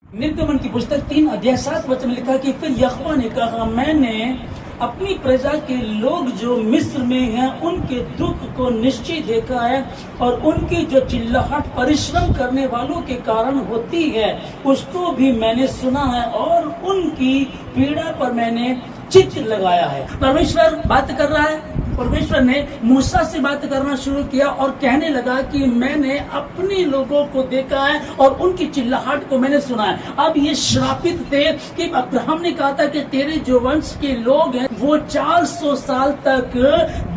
निर्गमन की पुस्तक 3 अध्याय 7 वचन में लिखा कि फिर यहोवा ने कहा, मैंने अपनी प्रजा के लोग जो मिस्र में हैं उनके दुख को निश्चय देखा है और उनकी जो चिल्लाहट परिश्रम करने वालों के कारण होती है उसको भी मैंने सुना है और उनकी पीड़ा पर मैंने चित्त लगाया है। परमेश्वर बात कर रहा है। परमेश्वर ने मूसा से बात करना शुरू किया और कहने लगा कि मैंने अपने लोगों को देखा है और उनकी चिल्लाहट को मैंने सुना है। अब ये श्रापित थे कि अब्राहम ने कहा था कि तेरे जो वंश के लोग हैं वो 400 साल तक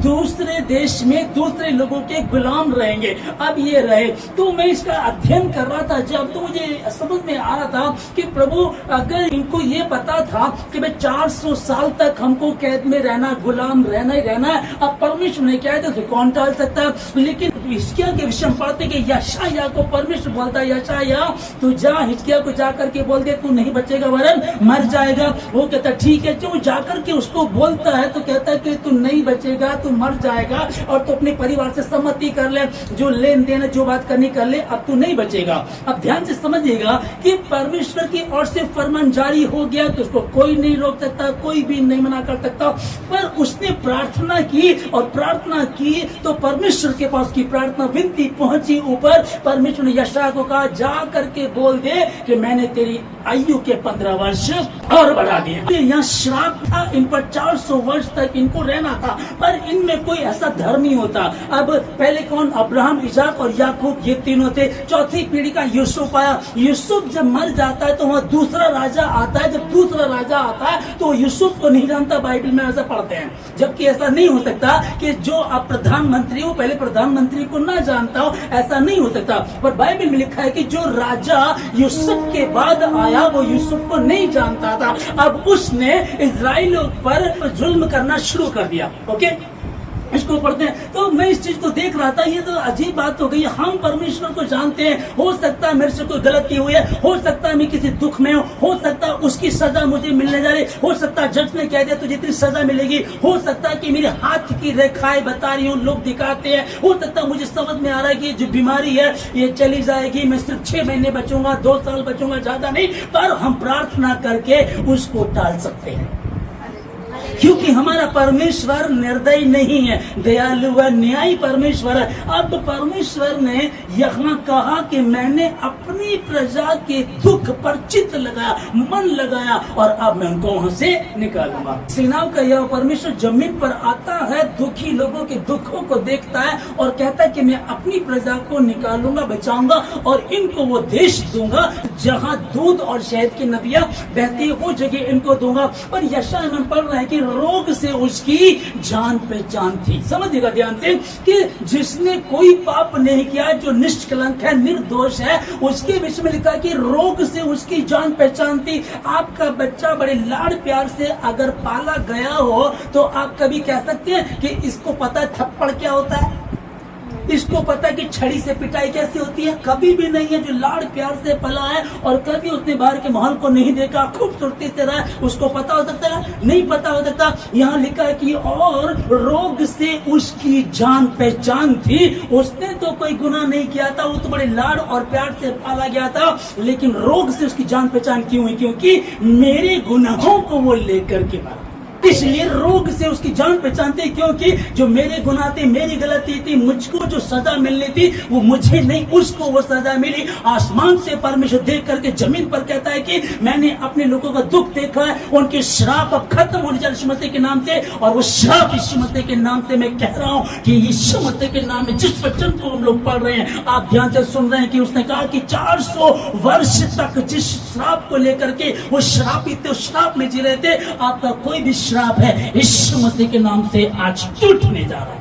दूसरे देश में दूसरे लोगों के गुलाम रहेंगे। अब ये रहे तो मैं इसका अध्ययन कर रहा था जब तो मुझे समझ में आ रहा था कि प्रभु अगर इनको ये पता था कि मैं 400 साल तक हमको कैद में रहना, गुलाम रहना ही रहना है, अब परमेश्वर ने क्या है तो कौन टाल सकता है। लेकिन हिजकिय्याह के विषय में पढ़ते कि यशायाह को परमेश्वर बोलता है, यशायाह तू जा हिजकिय्याह को जाकर के बोल दे तू नहीं बचेगा वरन मर जाएगा। वो कहता ठीक है। जो जाकर के उसको बोलता है तो कहता है कि तू नहीं बचेगा, तू मर जाएगा और तू अपने परिवार से सहमति कर ले, जो लेन देन जो बात करनी कर ले, अब तू नहीं बचेगा। अब ध्यान से समझिएगा कि परमेश्वर की ओर से फरमान जारी हो गया तो उसको कोई नहीं रोक सकता, कोई भी नहीं मना कर सकता। पर उसने प्रार्थना की और प्रार्थना की तो परमेश्वर के पास की प्रार्थना विनती पहुंची ऊपर। परमेश्वर ने यशायाह को कहा जा करके बोल दे कि मैंने तेरी आयु के 15 वर्ष और बढ़ा दिए। यहाँ श्राप था, इन पर 400 वर्ष तक इनको रहना था, पर इनमें कोई ऐसा धर्म नहीं होता। अब पहले कौन? अब्राहम, इसाक और याकूब, ये तीनों थे। चौथी पीढ़ी का यूसुफ आया। यूसुफ जब मर जाता है तो वहाँ दूसरा राजा आता है। जब दूसरा राजा आता है तो यूसुफ को नहीं जानता, बाइबल में ऐसा पढ़ते हैं। जबकि ऐसा नहीं हो सकता कि जो अब प्रधानमंत्री हो पहले प्रधानमंत्री को ना जानता हो, ऐसा नहीं हो सकता। पर बाइबल में लिखा है कि जो राजा यूसुफ के बाद आया वो यूसुफ को नहीं जानता था। अब उसने इजराइलियों पर जुल्म करना शुरू कर दिया। ओके, इसको पढ़ते हैं तो मैं इस चीज को देख रहा था, ये तो अजीब बात हो गई। हम परमेश्वर को जानते हैं, हो सकता है मेरे से कोई गलती हुई है, हो सकता है मैं किसी दुख में हो सकता है उसकी सजा मुझे मिलने जा रही, हो सकता है जज ने कह दिया तुझे इतनी सजा मिलेगी, हो सकता है कि मेरे हाथ की रेखाएं बता रही हूँ, लोग दिखाते हैं, हो सकता है मुझे समझ में आ रहा है कि जो बीमारी है ये चली जाएगी, मैं सिर्फ 6 महीने बचूंगा, 2 साल बचूंगा, ज्यादा नहीं। पर हम प्रार्थना करके उसको टाल सकते हैं क्योंकि हमारा परमेश्वर निर्दयी नहीं है, दयालु है, न्यायी परमेश्वर है। अब परमेश्वर ने यहाँ कहा कि मैंने अपनी प्रजा के दुख पर चित्त लगाया, मन लगाया और अब मैं उनको वहां से निकालूंगा। सेनाओं का यह परमेश्वर जमीन पर आता है, दुखी लोगों के दुखों को देखता है और कहता है कि मैं अपनी प्रजा को निकालूंगा, बचाऊंगा और इनको वो देश दूंगा जहाँ दूध और शहद की नदियां बहती है, वो जगह इनको दूंगा। पर यशायाह में पढ़ रहे हैं कि रोग से उसकी जान पहचान थी। समझिएगा ध्यान से कि जिसने कोई पाप नहीं किया, जो निष्कलंक है, निर्दोष है, उसके विषय में लिखा कि रोग से उसकी जान पहचान थी। आपका बच्चा बड़े लाड़ प्यार से अगर पाला गया हो तो आप कभी कह सकते हैं कि इसको पता है थप्पड़ क्या होता है, इसको पता है कि छड़ी से पिटाई कैसे होती है? कभी भी नहीं है। जो लाड़ प्यार से पला है और कभी उसने बाहर के माहौल को नहीं देखा, खूबसूरती से रहा, उसको पता हो सकता है? नहीं पता हो सकता। यहाँ लिखा है कि और रोग से उसकी जान पहचान थी। उसने तो कोई गुनाह नहीं किया था, वो तो बड़े लाड़ और प्यार से पाला गया था, लेकिन रोग से उसकी जान पहचान क्यों हुई? क्योंकि मेरे गुनाहों को वो लेकर के मारा, इसलिए रोग से उसकी जान पहचानते। क्योंकि जो मेरे गुनाह थे, मेरी गलती थी, मुझको जो सजा मिलनी थी वो मुझे नहीं, उसको वो सजा मिली। आसमान से परमेश्वर देख करके जमीन पर कहता है कि मैंने अपने लोगों का दुख देखा है, उनके श्राप अब खत्म होने जा यीशु मसीह के नाम से। और वो श्राप यीशु मसीह के नाम से मैं कह रहा हूँ कि यीशु मसीह के नाम में जिस वचन को हम लोग पढ़ रहे हैं, आप ध्यान से सुन रहे हैं कि उसने कहा कि 400 वर्ष तक जिस श्राप को लेकर के वो श्रापित थे, उस श्राप में जी रहे थे, आपका कोई भी श्राप है यीशु मसीह के नाम से आज टूटने जा रहा है।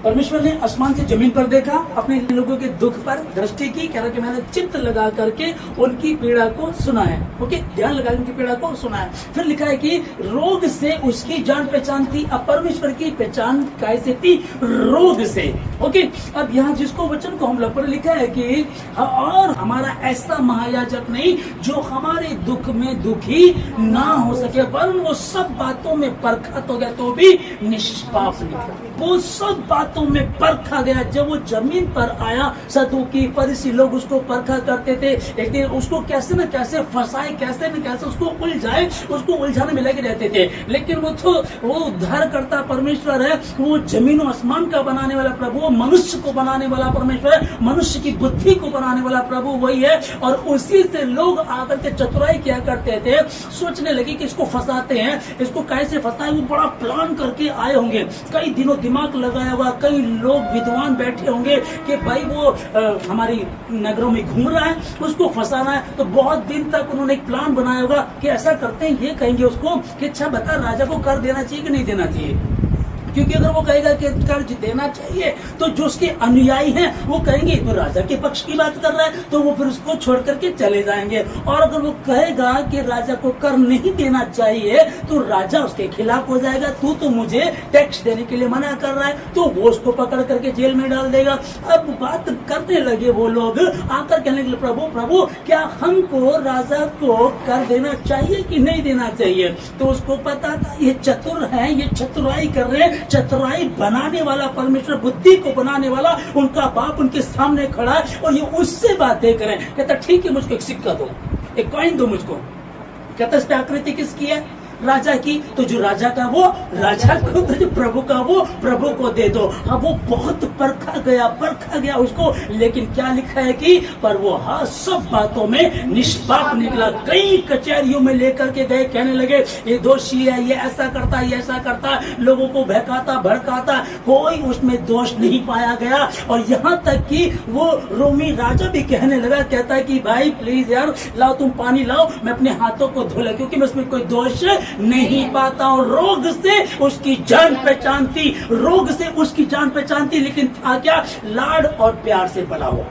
परमेश्वर ने आसमान से जमीन पर देखा, अपने लोगों के दुख पर दृष्टि की, कह रहा कि मैंने चित्त लगा करके उनकी पीड़ा को सुना है। ओके, ध्यान लगा उनकी पीड़ा को सुना है। फिर लिखा है कि रोग से उसकी जान पहचान थी। अब परमेश्वर की पहचान कैसे थी? रोग से। ओके, अब यहाँ जिसको वचन को हम लोग पर लिखा है कि और हमारा ऐसा महायाजक नहीं जो हमारे दुख में दुखी ना हो सके, वरन वो सब बातों में परखत हो गया तो भी निष्पाप निकला। वो सब बात बातों में परखा गया। जब वो जमीन पर आया, सदूकी फरीसी लोग उसको परखा करते थे, लेकिन उसको कैसे न कैसे फंसाए, कैसे न कैसे उसको उलझाए, उसको उलझाने में लगे रहते थे। लेकिन वो उद्धार करता परमेश्वर है, वो जमीन और आसमान का बनाने वाला प्रभु, वो मनुष्य को बनाने वाला परमेश्वर है, मनुष्य की बुद्धि को बनाने वाला प्रभु वही है। और उसी से लोग आकर के चतुराई किया करते थे, सोचने लगे कि इसको फंसाते हैं, इसको कैसे फंसाए। वो बड़ा प्लान करके आए होंगे, कई दिनों दिमाग लगाया हुआ, कई लोग विद्वान बैठे होंगे कि भाई वो हमारी नगरों में घूम रहा है, उसको फंसाना है। तो बहुत दिन तक उन्होंने एक प्लान बनाया होगा कि ऐसा करते हैं, ये कहेंगे उसको कि अच्छा बता, राजा को कर देना चाहिए कि नहीं देना चाहिए, क्योंकि अगर वो कहेगा कि कर्ज देना चाहिए तो जो उसके अनुयायी हैं वो कहेंगे तो राजा के पक्ष की बात कर रहा है, तो वो फिर उसको छोड़ करके चले जाएंगे। और अगर वो कहेगा कि राजा को कर नहीं देना चाहिए तो राजा उसके खिलाफ हो जाएगा, तू तो मुझे टैक्स देने के लिए मना कर रहा है, तो वो उसको पकड़ करके जेल में डाल देगा। अब बात करने लगे वो लोग, आकर कहने लगे प्रभु प्रभु क्या हमको राजा को कर देना चाहिए कि नहीं देना चाहिए। तो उसको पता था ये चतुर है, ये चतुराई कर रहे हैं, चतुराई बनाने वाला परमेश्वर, बुद्धि को बनाने वाला उनका बाप उनके सामने खड़ा है और ये उससे बातें करें। कहता ठीक है, मुझको एक सिक्का दो, एक कॉइन दो मुझको। कहता इस पे आकृति किसकी है? राजा की। तो जो राजा का वो राजा को, तो जो प्रभु का वो प्रभु को दे दो। अब वो बहुत परखा गया उसको, लेकिन क्या लिखा है कि पर वो हाँ सब बातों में निष्पाप निकला। कई कचहरियों में लेकर के गए, कहने लगे ये दोषी है, ये ऐसा करता है, ये ऐसा करता है, लोगों को बहकाता भड़काता, कोई उसमें दोष नहीं पाया गया। और यहाँ तक कि वो रोमी राजा भी कहने लगा, कहता है कि भाई प्लीज यार लाओ, तुम पानी लाओ, मैं अपने हाथों को धो ले, क्योंकि मैं उसमें कोई दोष नहीं पाता हूं। रोग से उसकी जान पहचान थी, रोग से उसकी जान पहचान थी, लेकिन था क्या? लाड और प्यार से भरा हुआ।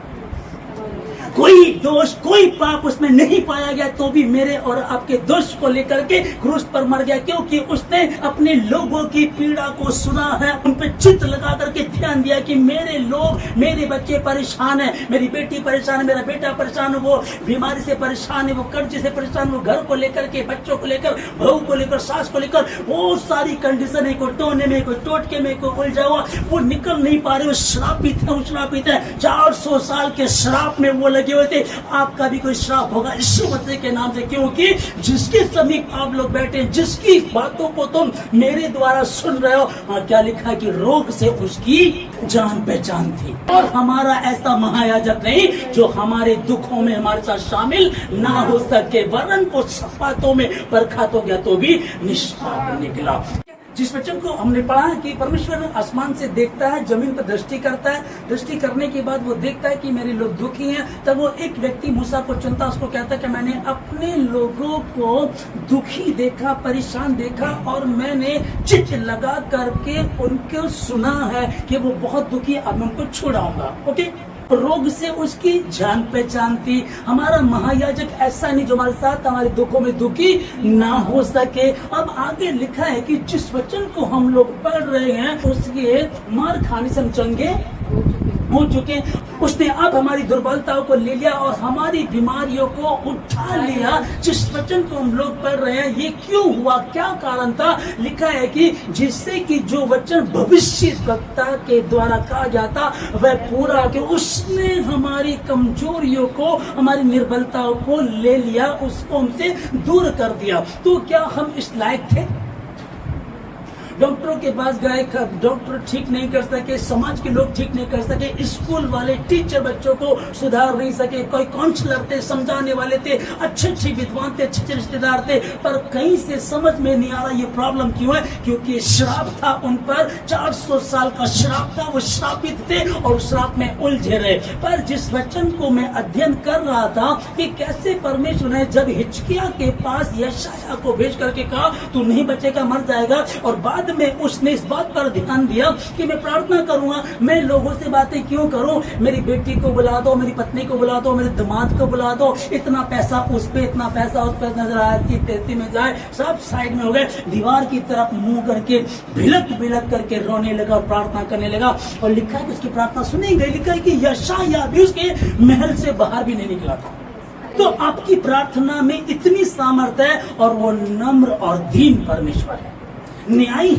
कोई दोष, कोई पाप उसमें नहीं पाया गया, तो भी मेरे और आपके दोष को लेकर के क्रूस पर मर गया, क्योंकि उसने अपने लोगों की पीड़ा को सुना है, उन पे चित्त लगा करके ध्यान दिया कि मेरे लोग, मेरे बच्चे परेशान है, मेरी बेटी परेशान है, मेरा बेटा परेशान है, वो बीमारी से परेशान है, वो कर्ज से परेशान, वो घर को लेकर के, बच्चों को लेकर, बहू को लेकर, सास को लेकर, बहुत सारी कंडीशन है, कोई टोने में, कोई टोटके में, कोई उलझा हुआ, वो निकल नहीं पा रहे, वो श्रापित है, वो श्रापित है। 400 साल के श्राप में वो लगे हुए थे। आपका भी कोई श्राप होगा यीशु मसीह के नाम से, क्योंकि जिसके समीप आप लोग बैठे, जिसकी बातों को तुम मेरे द्वारा सुन रहे हो, क्या लिखा है कि रोग से उसकी जान पहचान थी। और हमारा ऐसा महायाजक नहीं जो हमारे दुखों में हमारे साथ शामिल ना हो सके, वरन को सब बातों में परखा तो गया तो भी निष्पाप निकला। जिस वचन को हमने पढ़ा कि परमेश्वर आसमान से देखता है, जमीन पर दृष्टि करता है, दृष्टि करने के बाद वो देखता है कि मेरे लोग दुखी हैं, तब वो एक व्यक्ति मूसा को चुनता, उसको कहता है कि मैंने अपने लोगों को दुखी देखा, परेशान देखा, और मैंने चित्त लगा करके उनको सुना है कि वो बहुत दुखी, अब मैं उनको छुड़ाऊंगा। ओके, रोग से उसकी जान पहचान थी। हमारा महायाजक ऐसा नहीं जो हमारे साथ हमारे दुखों में दुखी ना हो सके। अब आगे लिखा है कि जिस वचन को हम लोग पढ़ रहे हैं उसके मार खाने से हम चंगे हो चुके, उसने अब हमारी दुर्बलताओं को ले लिया और हमारी बीमारियों को उठा लिया। जिस वचन को हम लोग पढ़ रहे हैं, ये क्यों हुआ, क्या कारण था? लिखा है कि जिससे कि जो वचन भविष्यवक्ता के द्वारा कहा जाता वह पूरा, कि उसने हमारी कमजोरियों को, हमारी निर्बलताओं को ले लिया, उसको हमसे दूर कर दिया। तो क्या हम इस लायक थे? डॉक्टरों के पास गए, डॉक्टर ठीक नहीं कर सके, समाज के लोग ठीक नहीं कर सके, स्कूल वाले टीचर बच्चों को सुधार नहीं सके, कोई काउंसलर थे, समझाने वाले थे, अच्छे विद्वान थे, अच्छे रिश्तेदार थे, पर कहीं से समझ में नहीं आ रहा ये प्रॉब्लम क्यों है, क्योंकि श्राप था उन पर, 400 साल का श्राप था, वो श्रापित थे और श्राप में उलझे रहे। पर जिस वचन को मैं अध्ययन कर रहा था कि कैसे परमेश्वर ने जब हिजकिय्याह के पास यशायाह को भेज करके कहा तू नहीं बचेगा, मर जाएगा, और बाद में उसने इस बात पर ध्यान दिया कि मैं प्रार्थना करूंगा, मैं लोगों से बातें क्यों करूं, मेरी बेटी को बुला दो, मेरी पत्नी को बुला दो, मेरे दामाद को बुला दो, इतना पैसा उस पे, इतना पैसा उस पे, नजर आया तेजी में जाए, सब साइड में हो गए, दीवार की तरफ मुंह करके बिलक करके रोने लगा, प्रार्थना करने लगा। और लिखा है कि उसकी प्रार्थना सुनी गई। लिखा है कि यशायाह भी उसके महल से बाहर भी नहीं निकला था। तो आपकी प्रार्थना में इतनी सामर्थ्य है, और वो नम्र और दीन परमेश्वर है। न्याय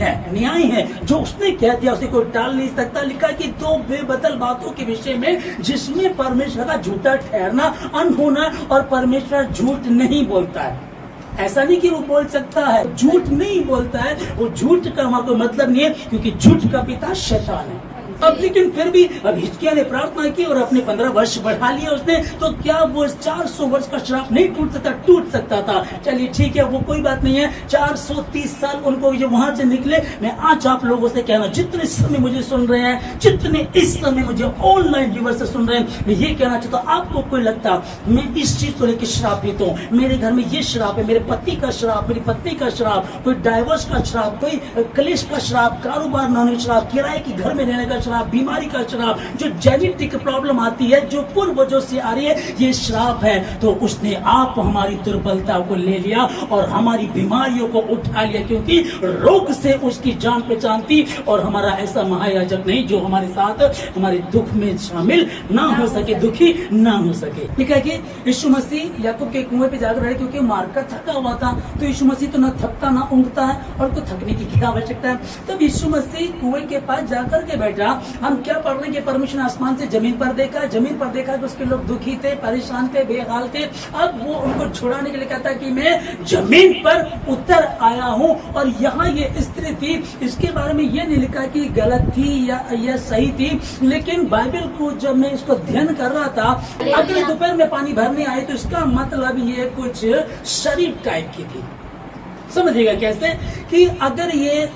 है जो उसने कह दिया उसे कोई टाल नहीं सकता। लिखा कि दो बेबदल बातों के विषय में जिसमें परमेश्वर का झूठा ठहरना अनहोना, और परमेश्वर झूठ नहीं बोलता है। ऐसा नहीं कि वो बोल सकता है, झूठ नहीं बोलता है, वो झूठ का वहां कोई मतलब नहीं है, क्योंकि झूठ का पिता शैतान है। अब लेकिन फिर भी अब हिजकिय्याह ने प्रार्थना की और अपने 15 वर्ष बढ़ा लिया उसने, तो क्या वो 400 वर्ष का श्राप नहीं टूट सकता था? चलिए ठीक है, वो कोई बात नहीं है। 430 साल उनको जो वहां से निकले। मैं आज आप लोगों से कहना, जितने समय मुझे सुन रहे हैं, जितने इस समय मुझे ऑनलाइन व्यूअर से सुन रहे हैं, मैं ये कहना चाहता हूँ, आपको कोई लगता मैं इस चीज को लेकर श्रापित हूँ, मेरे घर में ये श्राप है, मेरे पति का श्राप, मेरी पत्नी का श्राप, कोई डाइवोर्स का श्राप, कोई क्लेश का श्राप, कारोबार न होने का श्राप, किराए के घर में रहने का श्राप, बीमारी का श्राप, जो जेनेटिक प्रॉब्लम आती है, जो पूर्वजों से आ रही है, ये श्राप है। तो उसने आप हमारी दुर्बलता को ले लिया और हमारी बीमारियों को उठा लिया, क्योंकि रोग से उसकी जान पहचान थी। और हमारा ऐसा महायाजक नहीं जो हमारे साथ हमारे दुख में शामिल ना हो सके, दुखी ना हो सके। ठीक है कि यीशु मसीह याकूब के कुएं पे जाकर रहे, क्योंकि मारकर थका हुआ था। तो यीशु मसीह तो ना थकता ना ऊँघता है, और को थकने की क्या आवश्यकता है। तब यीशु मसीह कुएं के पास जाकर के बैठा। हम क्या पढ़ रहे हैं कि परमेश्वर ने आसमान से जमीन पर देखा कि उसके लोग दुखी थे, परेशान थे, बेहाल थे। अब वो उनको छुड़ाने के लिए कहता है कि मैं जमीन पर उतर आया हूँ। और यहाँ ये स्त्री थी, इसके बारे में ये नहीं लिखा कि गलत थी या सही थी, लेकिन बाइबल को जब मैं इसको अध्ययन कर रहा था, अगर दोपहर में पानी भरने आए तो इसका मतलब ये कुछ शरीफ टाइप की थी। समझिएगा कैसे कि अगर ये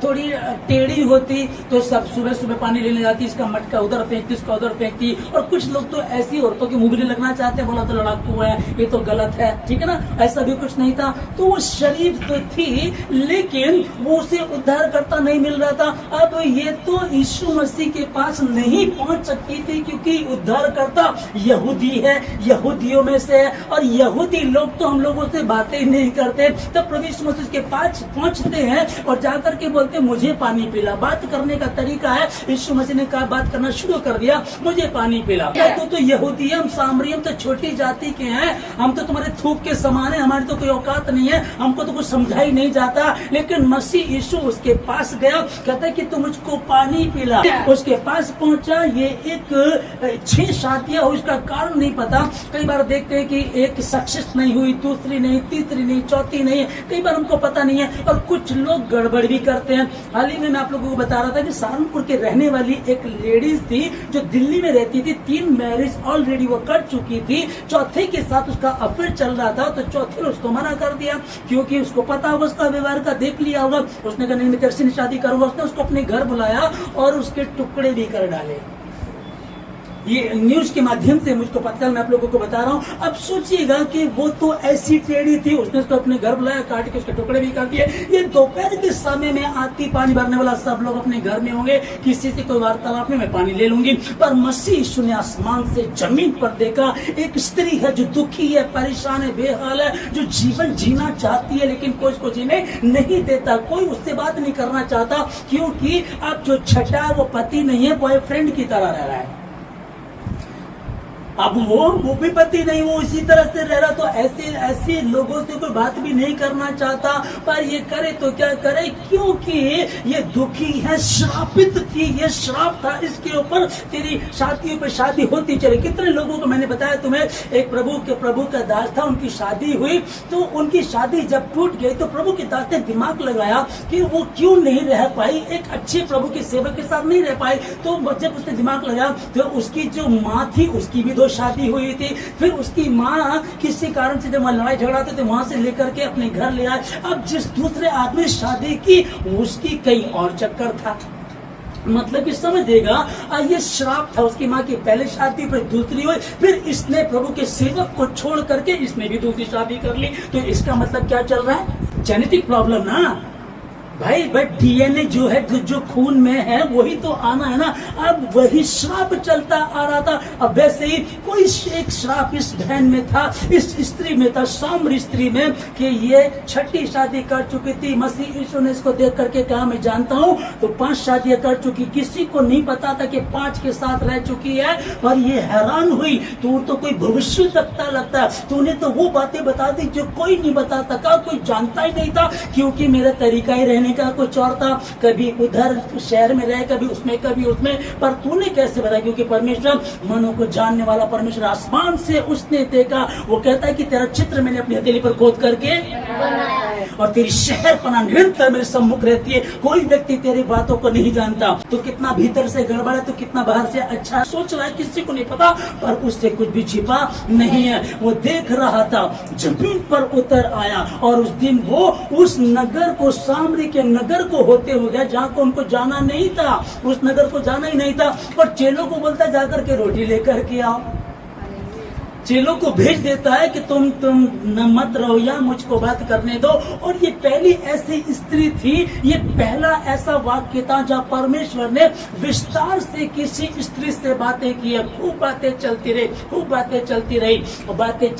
थोड़ी टेढ़ी होती तो सब सुबह सुबह पानी लेने जाती, इसका मटका उधर फेंकती, इसका उधर फेंकती। और कुछ लोग तो ऐसी औरतों की मुंह लगना चाहते हैं, बोला तो लड़ाकू है, ये तो गलत है, ठीक है ना। ऐसा भी कुछ नहीं था। तो वो शरीफ तो थी, लेकिन वो उसे उद्धार करता नहीं मिल रहा था। अब ये तो यीशु मसीह के पास नहीं पहुंच सकती थी, क्योंकि उद्धार करता यहूदी है, यहूदियों में से है, और यहूदी लोग तो हम लोगों से बातें ही नहीं करते। तब प्रभु यीशु मसीह के पास पहुंचते हैं और जाकर के बोलते मुझे पानी पिला। बात करने का तरीका है, यीशु मसीह ने कहा, बात करना शुरू कर दिया, मुझे पानी पिला। तो यहूदी हम सामरी हम तो छोटी जाति के हैं, हम तो तुम्हारे थूक के समान है, हमारी तो कोई औकात नहीं है, हमको तो कुछ समझा ही नहीं जाता। लेकिन मसीह यीशु उसके पास गया, कहता है कि तू मुझको पानी पिला। उसके पास पहुंचा। ये एक 6 शादियां हुई, उसका कारण नहीं पता। कई बार देखते हैं कि एक सक्सेस नहीं हुई, दूसरी नहीं, तीसरी नहीं, चौथी नहीं, कई बार हमको पता नहीं है। और कुछ लोग गड़बड़ भी करते हैं। हाल ही में मैं आप लोगों को बता रहा था कि सहारनपुर के रहने वाली एक लेडीज थी जो दिल्ली में रहती थी, 3 मैरिज ऑलरेडी वो कर चुकी थी, चौथे के साथ उसका अफेयर चल रहा था। तो चौथे ने उसको मना कर दिया, क्योंकि उसको पता होगा, उसका व्यवहार का देख लिया होगा। उसने कहा नहीं, मैं तेरे से शादी करूंगा। उसने उसको अपने घर बुलाया और उसके टुकड़े भी कर डाले। ये न्यूज के माध्यम से मुझको पता चला, मैं आप लोगों को बता रहा हूँ। अब सोचिएगा कि वो तो ऐसी टेढ़ी थी, उसने उसको अपने घर बुलाया, काट के उसके टुकड़े भी कर दिए। ये दोपहर के समय में आती पानी भरने वाला सब लोग अपने घर में होंगे, किसी से कोई वार्तालाप नहीं, मैं पानी ले लूंगी। पर मसीह यीशु ने आसमान से जमीन पर देखा, एक स्त्री है जो दुखी है, परेशान है, बेहाल है, जो जीवन जीना चाहती है, लेकिन कोई उसको जीने नहीं देता, कोई उससे बात नहीं करना चाहता, क्योंकि अब जो छठा है वो पति नहीं है, बॉयफ्रेंड की तरह रह रहा है। अब वो भी पति नहीं, वो इसी तरह से रह रहा। तो ऐसे लोगों से कोई बात भी नहीं करना चाहता, पर ये करे तो क्या करे, क्योंकि ये दुखी है, श्रापित थी, ये श्राप था इसके ऊपर। तेरी शादियों पे शादी होती चले। कितने लोगों को मैंने बताया तुम्हें, एक प्रभु का दास था, उनकी शादी हुई, तो उनकी शादी जब टूट गई तो प्रभु के दास ने दिमाग लगाया कि वो क्यों नहीं रह पाई, एक अच्छे प्रभु के सेवक के साथ नहीं रह पाई। तो जब उसने दिमाग लगाया तो उसकी जो माँ थी उसकी भी शादी हुई थी। फिर उसकी माँ किसी कारण से जब वहां लड़ाई झगड़ा थे तो वहां से लेकर के अपने घर ले आए। अब जिस दूसरे आदमी शादी की उसकी कहीं और चक्कर था। मतलब कि समझेगा, ये श्राप था। उसकी माँ की पहले शादी, फिर दूसरी हुई, फिर इसने प्रभु के सेवक को छोड़ करके इसने भी दूसरी शादी कर ली। तो इसका मतलब क्या चल रहा है, जेनेटिक प्रॉब्लम ना भाई। डीएनए जो है, जो खून में है, वही तो आना है ना। अब वही श्राप चलता आ रहा था। अब वैसे ही कोई एक श्राप इस बहन में था, इस स्त्री में था, सामरी स्त्री में, कि ये 6ठी शादी कर चुकी थी। मसीह यीशु ने इसको देख करके कहा, मैं जानता हूँ तो 5 शादियां कर चुकी, किसी को नहीं पता था कि 5 के साथ रह चुकी है। पर ये हैरान हुई, तू तो कोई भविष्य तकता लगता है, तूने तो वो बातें बता दी जो कोई नहीं बता सका, कोई जानता ही नहीं था, क्योंकि मेरा तरीका ही रहने मैंने कहा कुछ और था, कभी उधर शहर में रहे, कभी उसमें, पर तूने कैसे बताया? क्योंकि परमेश्वर मनों को जानने वाला परमेश्वर, आसमान से उसने देखा। वो कहता है कि तेरा चित्र मैंने अपनी हथेली पर खोद करके और तेरी शहर पना निरंतर मेरे सम्मुख रहती है। कोई व्यक्ति तेरी बातों को नहीं जानता। तो कितना भीतर से गड़बड़ है, तो कितना बाहर से अच्छा सोच रहा है, किसी को नहीं पता, पर उससे कुछ भी छिपा नहीं है। वो देख रहा था, जमीन पर उतर आया और उस दिन वो उस नगर को, सामरी के नगर को होते हुए गया जहाँ को उनको जाना नहीं था। उस नगर को जाना ही नहीं था, पर चेलों को बोलता जाकर के रोटी लेकर के आओ। चेलों को भेज देता है कि तुम न मत रहो या मुझको बात करने दो। और ये पहली ऐसी स्त्री थी, ये पहला ऐसा वाक्य था जहाँ परमेश्वर ने विस्तार से किसी स्त्री से बातें की। खूब बातें चलती रही और बातें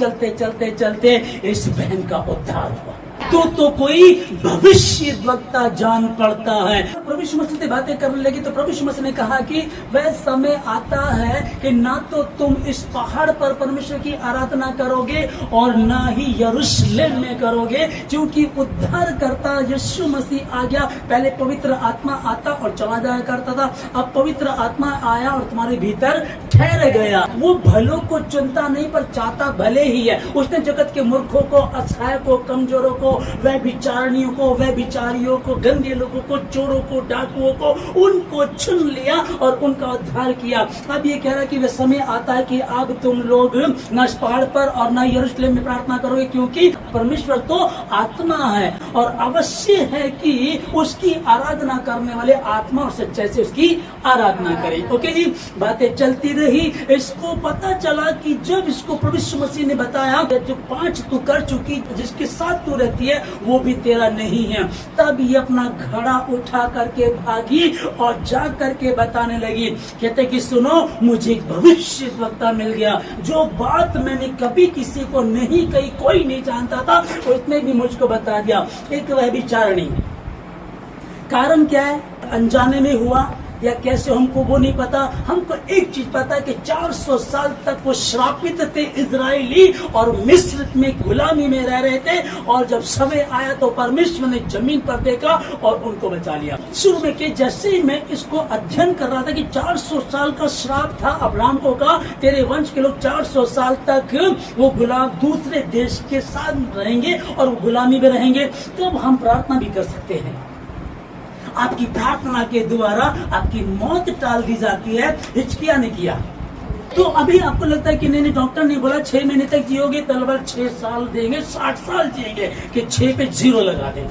चलते इस बहन का उद्धार हुआ। तो कोई भविष्य वक्ता जान पड़ता है। प्रभु यीशु मसीह से बातें करने लगी तो प्रभु यीशु मसीह ने कहा कि वह समय आता है कि ना तो तुम इस पहाड़ पर परमेश्वर की आराधना करोगे और ना ही यरूशलेम में करोगे, क्योंकि उद्धार करता यीशु मसीह आ गया। पहले पवित्र आत्मा आता और चला जाया करता था, अब पवित्र आत्मा आया और तुम्हारे भीतर ठहर गया। वो भलों को चुनता नहीं पर चाहता भले ही है। उसने जगत के मूर्खों को, असहाय को, कमजोरों को, वह विचारणियों को, वह विचारियों को, गंदे लोगों को, चोरों को, डाकुओं को, उनको चुन लिया और उनका उद्धार किया। अब ये कह रहा है कि वह समय आता है कि अब तुम लोग न इस पहाड़ पर और न यरूशलेम में प्रार्थना करोगे, क्योंकि परमेश्वर तो आत्मा है और अवश्य है कि उसकी आराधना करने वाले आत्मा और सच्चाई से उसकी आराधना करें। ओके जी, बातें चलती रही। इसको पता चला कि जब इसको प्रभु यीशु मसीह ने बताया जो 5 तू कर चुकी, जिसके साथ तू रहती है वो भी तेरा नहीं है, तब ये अपना घड़ा उठा करके भागी और जा करके बताने लगी। कहते कि सुनो, मुझे एक भविष्य वक्ता मिल गया, जो बात मैंने कभी किसी को नहीं कही, कोई नहीं जानता था, उसने भी मुझको बता दिया। एक वह विचारणी, कारण क्या है, अनजाने में हुआ या कैसे हमको वो नहीं पता। हमको एक चीज पता है कि 400 साल तक वो श्रापित थे इजरायली और मिस्र में गुलामी में रह रहे थे, और जब समय आया तो परमेश्वर ने जमीन पर देखा और उनको बचा लिया। शुरू में के जैसे ही मैं इसको अध्ययन कर रहा था कि 400 साल का श्राप था अब्राहम को का, तेरे वंश के लोग 400 साल तक वो गुलाम दूसरे देश के साथ रहेंगे और वो गुलामी में रहेंगे। तब हम प्रार्थना भी कर सकते हैं। आपकी प्रार्थना के द्वारा आपकी मौत टाल दी जाती है। हिजकिय्याह ने किया। तो अभी आपको लगता है कि नहीं, डॉक्टर ने बोला 6 महीने तक जियोगे, तलवार 6 साल देंगे, 60 साल जिएंगे, कि 6 पे 0 लगा दें।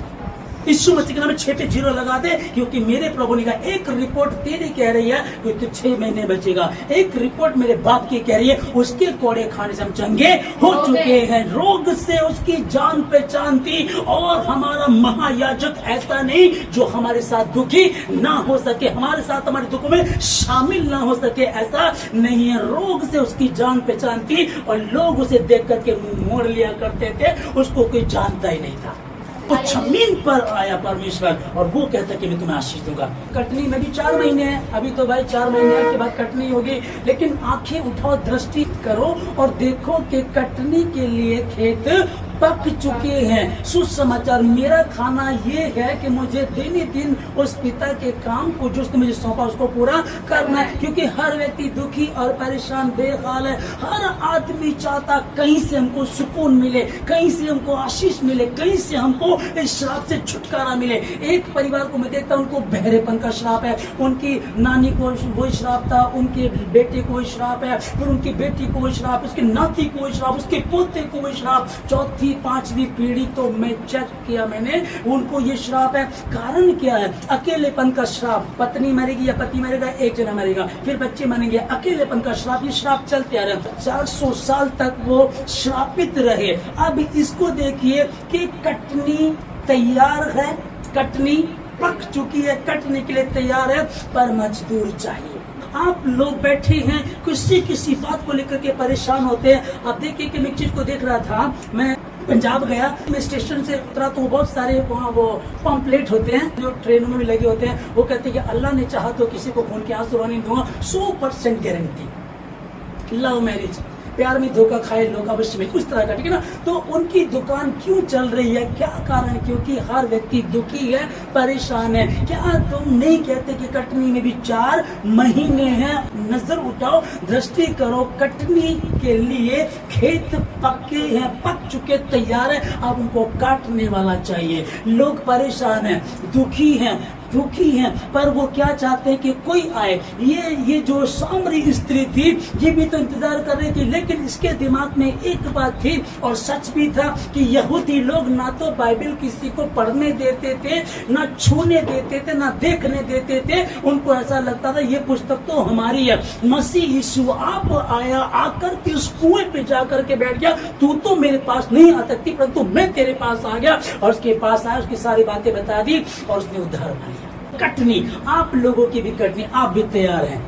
यीशु मसीह के नाम में 6 पे 0 लगा दे, क्योंकि मेरे प्रभु ने कहा एक रिपोर्ट तेरी कह रही है कि तू 6 महीने बचेगा, एक रिपोर्ट मेरे बाप की कह रही है उसके कोड़े खाने से हम चंगे हो चुके हैं, रोग से उसकी जान पहचान थी। और हमारा महायाजक ऐसा नहीं जो हमारे साथ दुखी ना हो सके, हमारे साथ हमारे दुखों में शामिल ना हो सके, ऐसा नहीं है। रोग से उसकी जान पहचान थी और लोग उसे देख करके मुंह मोड़ लिया करते थे, उसको कोई जानता ही नहीं था। तो जमीन पर आया परमेश्वर और वो कहता कि मैं तुम्हें आशीष दूंगा। कटनी में भी 4 महीने है, अभी तो भाई 4 महीने के बाद कटनी होगी, लेकिन आंखें उठाओ, दृष्टि करो और देखो कि कटनी के लिए खेत पक चुके हैं। सुसमाचार मेरा खाना ये है कि मुझे दिन ही दिन उस पिता के काम को जो उसने मुझे सौंपा उसको पूरा करना है, क्योंकि हर व्यक्ति दुखी और परेशान बेहाल है। हर आदमी चाहता कहीं से हमको सुकून मिले, कहीं से हमको आशीष मिले, कहीं से हमको इस श्राप से छुटकारा मिले। एक परिवार को मैं देखता हूं, उनको बहरेपन का श्राप है, उनकी नानी को वो श्राप था, उनके बेटे को श्राप है, फिर उनकी बेटी को श्राप, उसके नाती को श्राप, उसके पोते को श्राप, चौथी 5वीं पीढ़ी तो मैं चेक किया मैंने, उनको ये श्राप है। कारण क्या है? अकेलेपन का श्राप, पत्नी मरेगी या पति मरेगा, एक जना मरेगा, फिर बच्चे मरेंगे, अकेलेपन का श्राप, ये श्राप चलते आ रहे। 400 साल तक वो श्रापित रहे। अब इसको देखिए कि कटनी तैयार है, कटनी पक चुकी है, कटने के लिए तैयार है, पर मजदूर चाहिए। आप लोग बैठे हैं, किसी बात को लेकर के परेशान होते हैं। आप देखिए कि मैं एक चीज को देख रहा था, मैं पंजाब गया, मैं स्टेशन से उतरा तो बहुत सारे वहाँ वो पम्पलेट होते हैं जो ट्रेनों में भी लगे होते हैं। वो कहते हैं कि अल्लाह ने चाहा तो किसी को खून के आंसू नहीं दूंगा, 100% गारंटी। लव मैरिज, प्यार में धोखा खाए लोग अवश्य में, उस तरह का, ठीक है ना। तो उनकी दुकान क्यों चल रही है, क्या कारण? क्योंकि हर व्यक्ति दुखी है, परेशान है। क्या तुम नहीं कहते कि कटनी में भी 4 महीने हैं? नजर उठाओ, दृष्टि करो, कटनी के लिए खेत पक्के हैं, पक चुके, तैयार है, अब उनको काटने वाला चाहिए। लोग परेशान हैं, दुखी हैं, पर वो क्या चाहते हैं कि कोई आए। ये जो सामरी स्त्री थी, ये भी तो इंतजार कर रही थी, लेकिन इसके दिमाग में एक बात थी, और सच भी था, कि यहूदी लोग ना तो बाइबल किसी को पढ़ने देते थे, ना छूने देते थे, ना देखने देते थे। उनको ऐसा लगता था ये पुस्तक तो हमारी है। मसीह यीशु आप आया, आकर के उस कुएं पे जाकर के बैठ गया, तू तो मेरे पास नहीं आ सकती, परंतु मैं तेरे पास आ गया, और उसके पास आया, उसकी सारी बातें बता दी, और उसने उद्धार पा लिया। कटनी, आप लोगों की भी कटनी, आप भी तैयार हैं।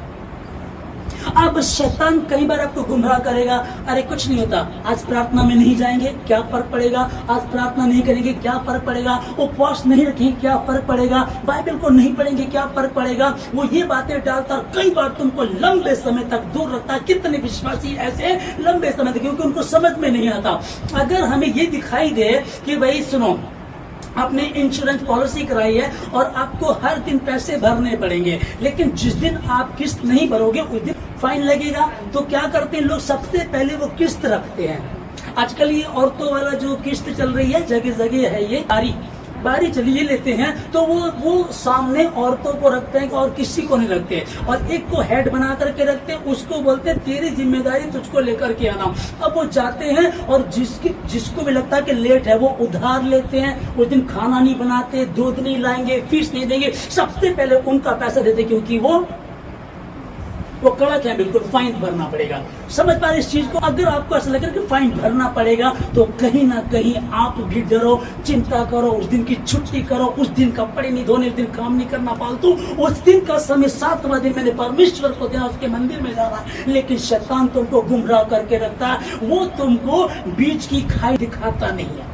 अब शैतान कई बार आपको गुमराह करेगा, अरे कुछ नहीं होता, आज प्रार्थना में नहीं जाएंगे, क्या फर्क पड़ेगा? आज प्रार्थना नहीं करेंगे, क्या फर्क पड़ेगा? उपवास नहीं रखेंगे, क्या फर्क पड़ेगा? बाइबल को नहीं पढ़ेंगे, क्या फर्क पड़ेगा? वो ये बातें डालता, कई बार तुमको लंबे समय तक दूर रखता है। कितने विश्वासी ऐसे लंबे समय तक, क्योंकि उनको समझ में नहीं आता। अगर हमें ये दिखाई दे कि भाई सुनो, आपने इंश्योरेंस पॉलिसी कराई है और आपको हर दिन पैसे भरने पड़ेंगे, लेकिन जिस दिन आप किस्त नहीं भरोगे उस दिन फाइन लगेगा, तो क्या करते हैं लोग? सबसे पहले वो किस्त रखते हैं। आजकल ये औरतों वाला जो किस्त चल रही है, जगह जगह है, ये बारी चलिए लेते हैं, तो वो सामने औरतों को रखते हैं और किसी को नहीं रखते, और एक को हेड बना करके रखते हैं, उसको बोलते हैं तेरी जिम्मेदारी तुझको लेकर के आना। अब वो जाते हैं, और जिसको भी लगता है कि लेट है, वो उधार लेते हैं। उस दिन खाना नहीं बनाते, दूध नहीं लाएंगे, फीस नहीं देंगे, सबसे पहले उनका पैसा देते, क्योंकि वो कड़क है, बिल्कुल फाइन भरना पड़ेगा। समझ पा रहे इस चीज को? अगर आपको ऐसा लगे कि फाइन भरना पड़ेगा, तो कहीं ना कहीं आप भी डरो, चिंता करो, उस दिन की छुट्टी करो, उस दिन कपड़े नहीं धोने, उस दिन काम नहीं करना फालतू, उस दिन का समय 7वां दिन मैंने परमेश्वर को देना, उसके मंदिर में जाना। लेकिन शैतान तुमको गुमराह करके रखता है, वो तुमको बीच की खाई दिखाता नहीं है,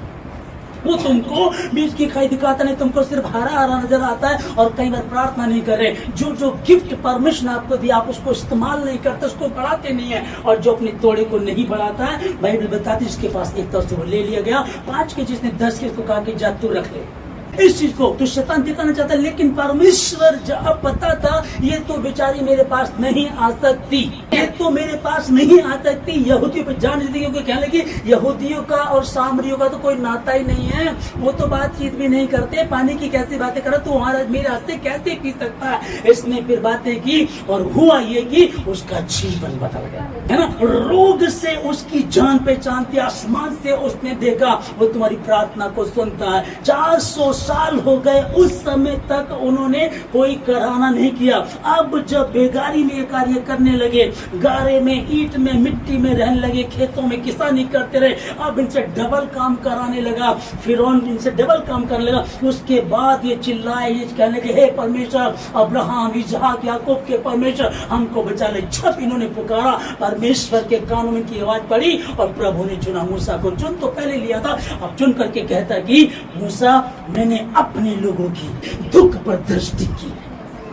वो तुमको बीच की खाई दिखाता नहीं, तुमको सिर्फ हरा नजर आता है, और कई बार प्रार्थना नहीं कर रहे। जो गिफ्ट परमिशन आपको दिया, आप उसको इस्तेमाल नहीं करते, उसको बढ़ाते नहीं है, और जो अपने तोड़े को नहीं बढ़ाता है, बाइबल बताती है जिसके पास एक तरफ से वो ले लिया गया, 5 के जिसने 10 के, उसको कहा कि जा तू रख ले। इस चीज को तो शैतान दिखाना चाहता है, लेकिन परमेश्वर जब पता था ये तो बेचारी मेरे पास नहीं आ सकती, ये तो मेरे पास नहीं आ सकती, यहूदियों पे जान दी, क्योंकि कहने लगी यहूदियों का और सामरियों का तो कोई नाता ही नहीं है, वो तो बातचीत भी नहीं करते, पानी की कैसी बातें करे, तो हमारा मेरे हाथ से कैसे पी सकता है? इसने फिर बातें की, और हुआ ये कि उसका जीवन बदल गया, है ना। रोग से उसकी जान पहचान थी, आसमान से उसने देखा, वो तुम्हारी प्रार्थना को सुनता है। 400 साल हो गए, उस समय तक उन्होंने कोई कराना नहीं किया। अब जब बेगारी में ये कार्य करने लगे, गारे में, ईंट में, मिट्टी में रहने लगे, खेतों में किसानी करते रहे, अब इनसे डबल काम कराने लगा, फिरौन इनसे डबल काम करने लगा। उसके बाद ये चिल्लाए, ये कहने लगे, हे परमेश्वर अब्राहम, इसहाक, याकूब के परमेश्वर, हमको बचा ले। जब इन्होंने पुकारा, परमेश्वर के कानों में की आवाज पड़ी, और प्रभु ने चुना मूसा को। चुन तो पहले लिया था, अब चुन करके कहता कि मूसा, मैंने अपने लोगों की दुख पर दृष्टि की,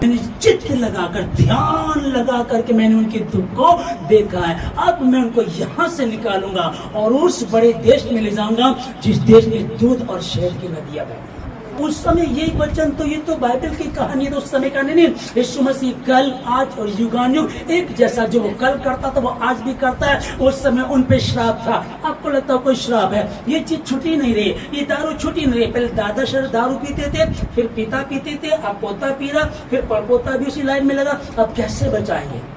मैंने चित्त लगाकर, ध्यान लगा करके मैंने उनके दुख को देखा है। अब मैं उनको यहाँ से निकालूंगा और उस बड़े देश में ले जाऊंगा जिस देश में दूध और शहद की नदियां बहती। उस समय ये वचन तो, ये तो बाइबल की कहानी है, तो उस समय का नहीं। यीशु मसीह कल, आज और युगानुयुग एक जैसा, जो वो कल करता था वो आज भी करता है। उस समय उन पे श्राप था, आपको लगता है कोई श्राप है? ये चीज छुट्टी नहीं रही, ये दारू छुट्टी नहीं रही। पहले दादा शर दारू पीते थे, फिर पिता पीते थे, अब पोता पी रहा, फिर परपोता भी उसी लाइन में लगा। अब कैसे बचाएंगे?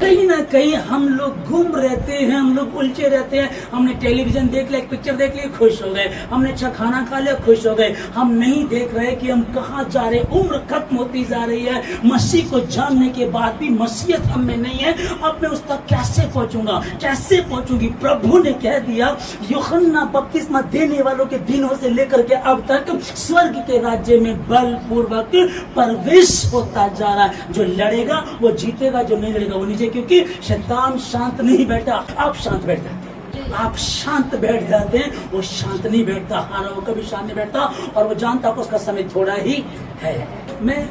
कहीं ना कहीं हम लोग गुम रहते हैं, हम लोग उलझे रहते हैं। हमने टेलीविजन देख लिया, पिक्चर देख ली, खुश हो गए, हमने अच्छा खाना खा लिया, खुश हो गए। हम नहीं देख रहे कि हम कहाँ जा रहे, उम्र खत्म होती जा रही है। मसीह को जानने के बाद भी मसीहत हम में नहीं है, अब मैं उस तक कैसे पहुंचूंगा, कैसे पहुंचूंगी? प्रभु ने कह दिया, यूहन्ना बपतिस्मा देने वालों के दिनों से लेकर के अब तक स्वर्ग के राज्य में बलपूर्वक प्रवेश होता जा रहा है। जो लड़ेगा वो जीतेगा, जो नहीं लड़ेगा वो नीचे, क्योंकि शैतान शांत नहीं बैठा। आप शांत बैठ जाते हैं, आप शांत बैठ जाते हैं, वो शांत नहीं बैठता। हाँ, वो कभी शांत नहीं बैठता, और वो जानता है उसका समय थोड़ा ही है। मैं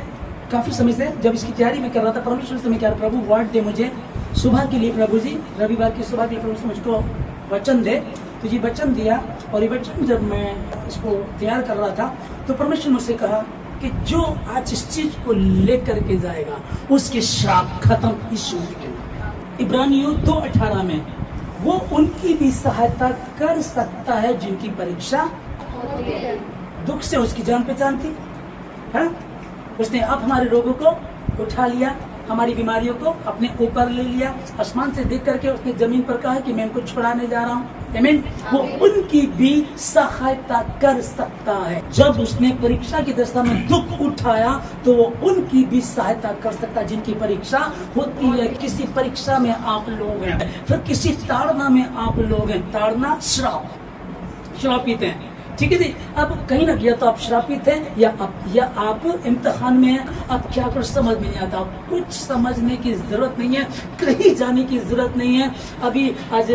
काफी समय से जब इसकी तैयारी में कर रहा था, परमेश्वर से मैं कह रहा, प्रभु वर्ड दे मुझे सुबह के लिए प्रभु जी, रविवार की सुबह के लिए प्रभु जी मुझको वचन दे। तो जी वचन दिया, और ये वचन जब मैं इसको तैयार कर रहा था तो परमेश्वर मुझसे कहा कि जो आज इस चीज को लेकर के जाएगा उसके श्राप खत्म इस युद्ध के लिए। इब्रानियों 2:18 में वो उनकी भी सहायता कर सकता है जिनकी परीक्षा दुख से उसकी जान पहचान थी है। उसने अब हमारे रोगों को उठा लिया, हमारी बीमारियों को अपने ऊपर ले लिया, आसमान से देख करके उसने जमीन पर कहा कि मैं उनको छुड़ाने जा रहा हूँ। आमीन। वो उनकी भी सहायता कर सकता है। जब उसने परीक्षा की दशा में दुख उठाया तो वो उनकी भी सहायता कर सकता है जिनकी परीक्षा होती है। किसी परीक्षा में आप लोग हैं, फिर किसी ताड़ना में आप लोग हैं। ताड़ना श्रापित हैं, ठीक है जी। अब कहीं ना किया तो आप श्रापित हैं या आप इम्तिहान में हैं। अब क्या कुछ समझ में नहीं आता, कुछ समझने की जरूरत नहीं है, कहीं जाने की जरूरत नहीं है। अभी आज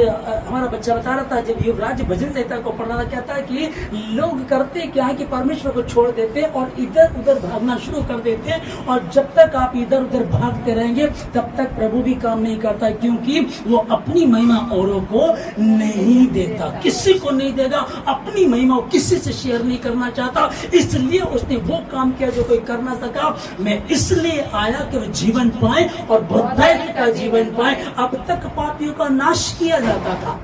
हमारा बच्चा बता रहा था, जब युवराज भजन संहिता को पढ़ रहा था, कहता है कि लोग करते क्या है कि परमेश्वर को छोड़ देते और इधर उधर भागना शुरू कर देते, और जब तक आप इधर उधर भागते रहेंगे तब तक प्रभु भी काम नहीं करता, क्योंकि वो अपनी महिमा औरों को नहीं देता, किसी को नहीं देगा। अपनी महिमा किसी से शेयर नहीं करना चाहता, इसलिए उसने वो काम किया जो कोई कर ना सका। मैं इसलिए आया कि वो जीवन पाए और बहुतायत का जीवन पाए। अब तक पापियों का नाश किया जाता था।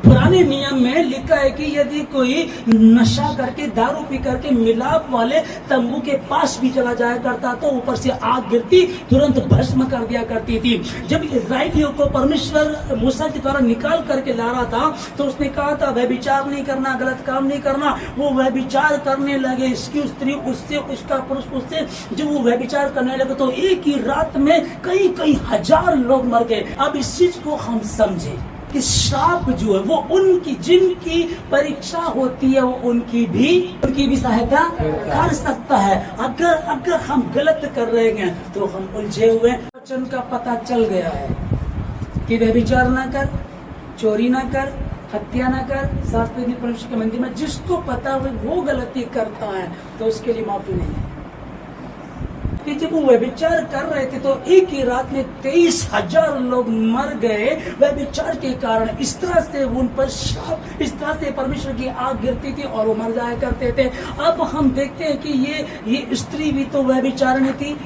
पुराने नियम में लिखा है कि यदि कोई नशा करके दारू पी करके मिलाप वाले तंबू के पास भी चला जाया करता तो ऊपर से आग गिरती, तुरंत भस्म कर दिया करती थी। जब इस्राएलियों को परमेश्वर मूसा के द्वारा निकाल करके ला रहा था तो उसने कहा था व्यभिचार नहीं करना, गलत काम नहीं करना। वो व्यभिचार करने लगे, इसकी स्त्री उससे, उसका पुरुष उससे। जब वो व्यभिचार करने लगे तो एक ही रात में कई हजार लोग मर गए। अब इस चीज को हम समझे कि श्राप जो है वो उनकी, जिनकी परीक्षा होती है वो उनकी भी सहायता कर सकता है। अगर हम गलत कर रहे हैं तो हम उलझे हुए। वचन का पता चल गया है कि व्यभिचार ना कर, चोरी ना कर, हत्या ना कर, शास्त्र में परमेश्वर के मंदिर में जिसको पता हो वो गलती करता है तो उसके लिए माफी नहीं है। कि जब वो व्यभिचार कर रहे थे तो एक ही रात में 23,000 लोग मर गए व्यभिचार के कारण। इस तरह से उन पर श्राप, इस तरह से परमेश्वर की आग गिरती थी और वो मर जाया करते थे। अब हम देखते हैं कि ये स्त्री भी तो व्यभिचारिणी थी,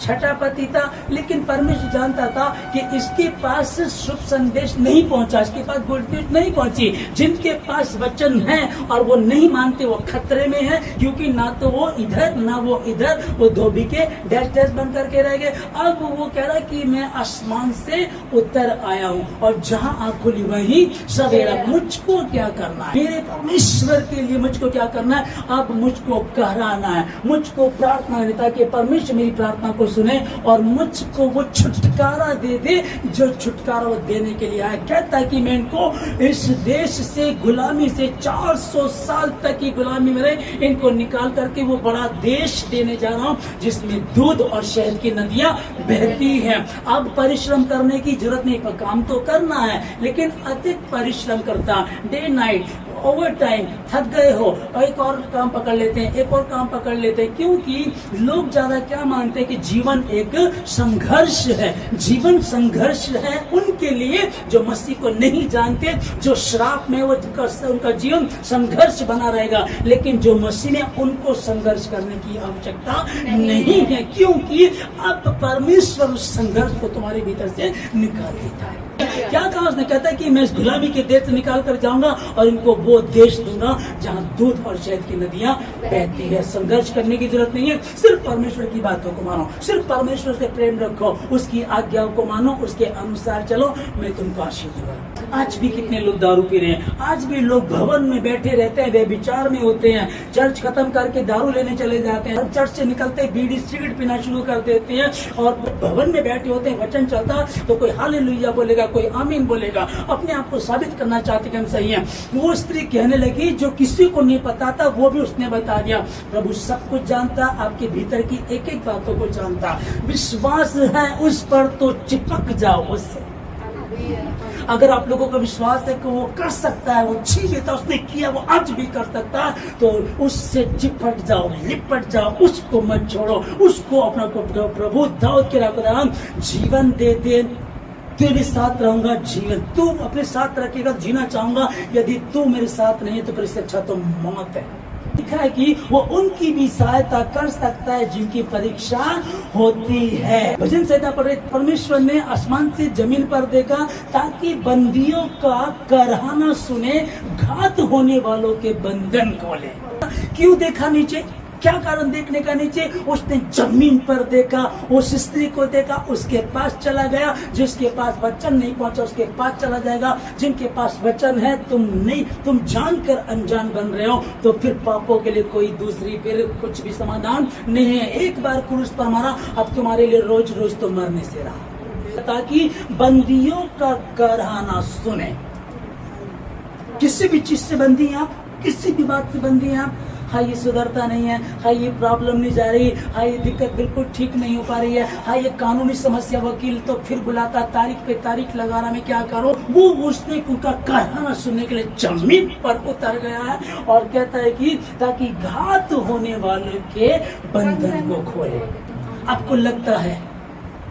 छठा पति था, लेकिन परमेश्वर जानता था कि इसके पास शुभ संदेश नहीं पहुंचा, इसके पास गुड न्यूज नहीं पहुंची। जिनके पास वचन है और वो नहीं मानते वो खतरे में है, क्योंकि ना तो वो इधर ना वो इधर, वो धोबी के डैश बन करके रह गए। अब वो कह रहा है कि मैं आसमान से उतर आया हूँ और जहाँ आँख खुली वही सवेरा। मुझको क्या करना है, मेरे परमेश्वर के लिए मुझको क्या करना है, अब मुझको कहराना है, मुझको प्रार्थना है ताकि परमेश्वर मेरी प्रार्थना को सुने और मुझको वो छुटकारा दे दे जो छुटकारा वो देने के लिए आया। कहता है कि मैं इनको इस देश से, गुलामी से, 400 साल तक की गुलामी में रहे, इनको निकाल करके वो बड़ा देश देने जा रहा हूँ जिसमें दूध और शहद की नदियां बहती हैं। अब परिश्रम करने की जरूरत नहीं, पर काम तो करना है, लेकिन अधिक परिश्रम करता, डे नाइट, ओवर टाइम, थक गए हो एक और काम पकड़ लेते हैं, एक और काम पकड़ लेते हैं, क्योंकि लोग ज्यादा क्या मानते हैं कि जीवन एक संघर्ष है। जीवन संघर्ष है उनके लिए जो मसीह को नहीं जानते, जो श्राप में वो उनका जीवन संघर्ष बना रहेगा। लेकिन जो मसीह ने, उनको संघर्ष करने की आवश्यकता नहीं है, क्योंकि अब परमेश्वर उस संघर्ष को तुम्हारे भीतर से निकाल देता है। क्या कहा उसने, कहता है कि मैं इस गुलामी के देश से निकाल कर जाऊंगा और इनको वो देश दूंगा जहाँ दूध और शहद की नदियां बहती है। संघर्ष करने की जरूरत नहीं है, सिर्फ परमेश्वर की बातों को मानो, सिर्फ परमेश्वर से प्रेम रखो, उसकी आज्ञाओं को मानो, उसके अनुसार चलो, मैं तुमको आशीष दूंगा। आज भी कितने लोग दारू पी रहे हैं, आज भी लोग भवन में बैठे रहते हैं, वे विचार में होते हैं, चर्च खत्म करके दारू लेने चले जाते हैं, चर्च से निकलते बीड़ी सिगरेट पीना शुरू कर देते हैं और भवन में बैठे होते हैं। वचन चलता तो कोई हालेलुया बोलेगा, कोई आमीन बोलेगा, अपने आप को साबित करना चाहते कि हम सही हैं। वो स्त्री कहने लगी जो किसी को नहीं पता था वो भी उसने बता दिया। प्रभु सब कुछ जानता, आपके भीतर की एक एक बातों को जानता। विश्वास है उस पर तो चिपक जाओ उससे। अगर आप लोगों का विश्वास है कि वो कर सकता है, वो छीन लेता, उसने किया, वो आज भी कर सकता है, तो उससे चिपट जाओ, लिपट जाओ, उसको मत छोड़ो, उसको अपना प्रभु दाऊद के नाम जीवन दे दे तेरे साथ रहूंगा जीवन, तू अपने साथ रखेगा तो जीना चाहूंगा, यदि तू मेरे साथ नहीं है तो फिर इससे अच्छा तो मौत है। लिखा है कि वो उनकी भी सहायता कर सकता है जिनकी परीक्षा होती है। भजन संहिता पर परमेश्वर ने आसमान से जमीन पर देखा ताकि बंदियों का कराहना सुने, घात होने वालों के बंधन खोले। क्यों देखा नीचे? क्या कारण देखने का नीचे? उसने जमीन पर देखा, उस स्त्री को देखा, उसके पास चला गया। जिसके पास वचन नहीं पहुंचा उसके पास चला जाएगा। जिनके पास वचन है, तुम जानकर अनजान बन रहे हो, तो फिर पापों के लिए कोई दूसरी फिर कुछ भी समाधान नहीं है। एक बार क्रूस पर मारा, अब तुम्हारे लिए रोज रोज तो मरने से रहा, ताकि बंदियों का कराहना सुने। किसी भी चीज से बंदी हैं आप, किसी भी बात से बंदी हैं आप। हाँ ये सुधरता नहीं है, हाँ ये प्रॉब्लम नहीं जा रही, हाँ ये दिक्कत बिल्कुल ठीक नहीं हो पा रही है, हाँ ये कानूनी समस्या, वकील तो फिर बुलाता, तारीख पे तारीख लगा रहा, मैं क्या करूं। वो उसने उनका कहना सुनने के लिए जमीन पर उतर गया है और कहता है कि ताकि घात होने वाले के बंधन को खोले। आपको लगता है